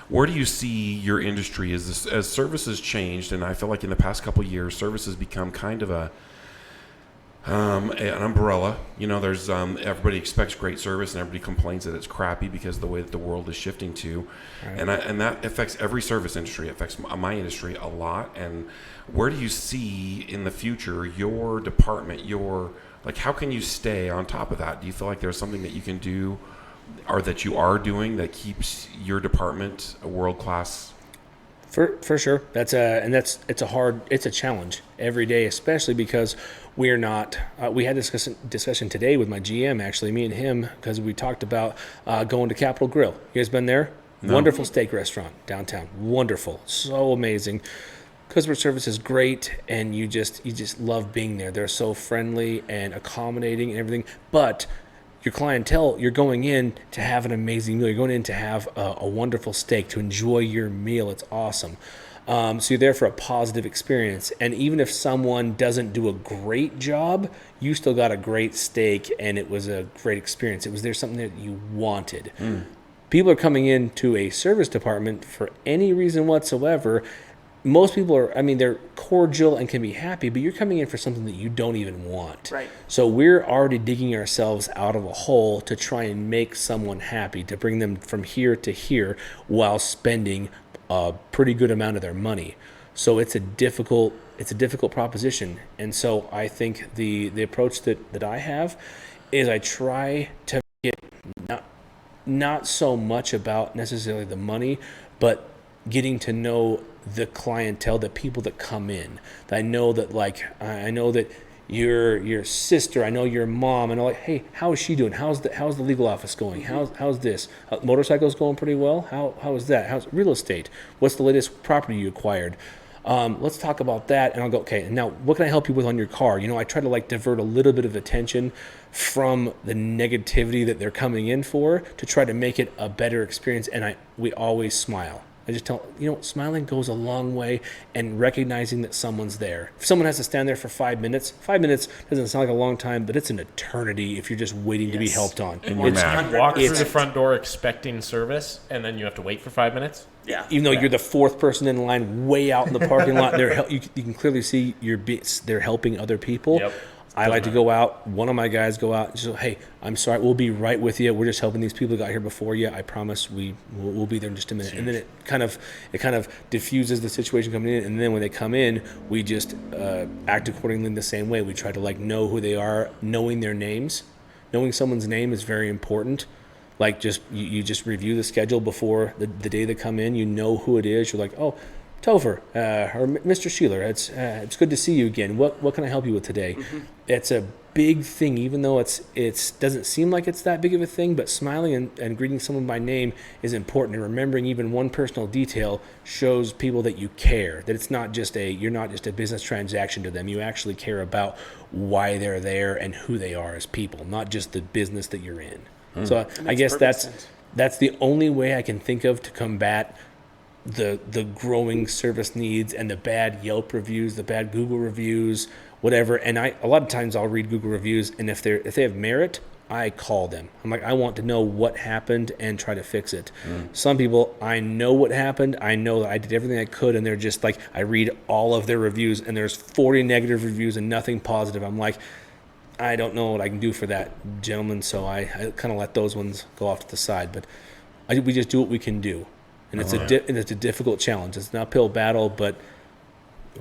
Where do you see your industry as services changed? And I feel like in the past couple of years, services become kind of an umbrella. There's everybody expects great service and everybody complains that it's crappy because of the way that the world is shifting to, right. And that affects every service industry. It affects my industry a lot. And where do you see in the future your department, how can you stay on top of that? Do you feel like there's something that you can do or that you are doing that keeps your department a world-class? For sure. It's a challenge every day, especially because we're not, we had this discussion today with my GM, actually, me and him, because we talked about going to Capitol Grill. You guys been there? No. Wonderful steak restaurant downtown. Wonderful. So amazing. Customer service is great, and you just love being there. They're so friendly and accommodating and everything. But your clientele, you're going in to have an amazing meal. You're going in to have a wonderful steak, to enjoy your meal. It's awesome. So you're there for a positive experience. And even if someone doesn't do a great job, you still got a great steak, and it was a great experience. There's something that you wanted. People are coming into a service department for any reason whatsoever. Most people they're cordial and can be happy, but you're coming in for something that you don't even want. Right. So we're already digging ourselves out of a hole to try and make someone happy, to bring them from here to here while spending a pretty good amount of their money. So it's a difficult proposition. And so I think the approach that I have is I try to get not so much about necessarily the money, but getting to know the clientele, the people that come in. I know that your sister, I know your mom, and I'm like, hey, how is she doing? How's the legal office going? How's this? Motorcycles going pretty well? How is that? How's real estate? What's the latest property you acquired? Let's talk about that. And I'll go, okay, now what can I help you with on your car? I try to divert a little bit of attention from the negativity that they're coming in for to try to make it a better experience. And we always smile. I just tell, smiling goes a long way, and recognizing that someone's there. If someone has to stand there for 5 minutes doesn't sound like a long time, but it's an eternity if you're just waiting to be helped on. And you walk through the front door expecting service, and then you have to wait for 5 minutes? Yeah. Even though you're the fourth person in line way out in the parking lot, you can clearly see they're helping other people. Yep. I like to go out. One of my guys go out and just, hey, I'm sorry, we'll be right with you. We're just helping these people who got here before you. I promise we'll be there in just a minute. And then it kind of diffuses the situation coming in. And then when they come in, we just act accordingly in the same way. We try to know who they are, knowing their names. Knowing someone's name is very important. You just review the schedule before the day they come in. You know who it is. You're like, oh, Topher, or Mr. Sheeler, it's good to see you again. What can I help you with today? Mm-hmm. It's a big thing, even though it doesn't seem like it's that big of a thing, but smiling and greeting someone by name is important. And remembering even one personal detail shows people that you care, that you're not just a business transaction to them. You actually care about why they're there and who they are as people, not just the business that you're in. So I guess that's the only way I can think of to combat the growing service needs and the bad Yelp reviews, the bad Google reviews, whatever. And a lot of times I'll read Google reviews, and if they have merit, I call them. I'm like, I want to know what happened and try to fix it. Some people, I know what happened. I know that I did everything I could, and they're just like, I read all of their reviews, and there's 40 negative reviews and nothing positive. I'm like, I don't know what I can do for that gentleman, so I kind of let those ones go off to the side. But we just do what we can do. And it's a difficult challenge. It's an uphill battle, but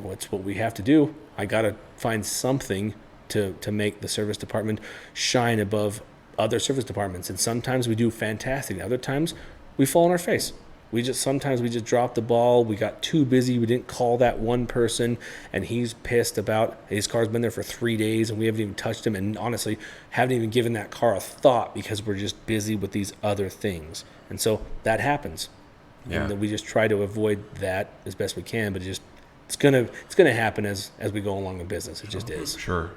it's what we have to do. I got to find something to make the service department shine above other service departments. And sometimes we do fantastic. Other times we fall on our face. Sometimes we just drop the ball. We got too busy. We didn't call that one person, and he's pissed about his car's been there for 3 days, and we haven't even touched him. And honestly, haven't even given that car a thought because we're just busy with these other things. And so that happens. Yeah. And we just try to avoid that as best we can, but it's gonna happen as we go along in business. It just is. Sure.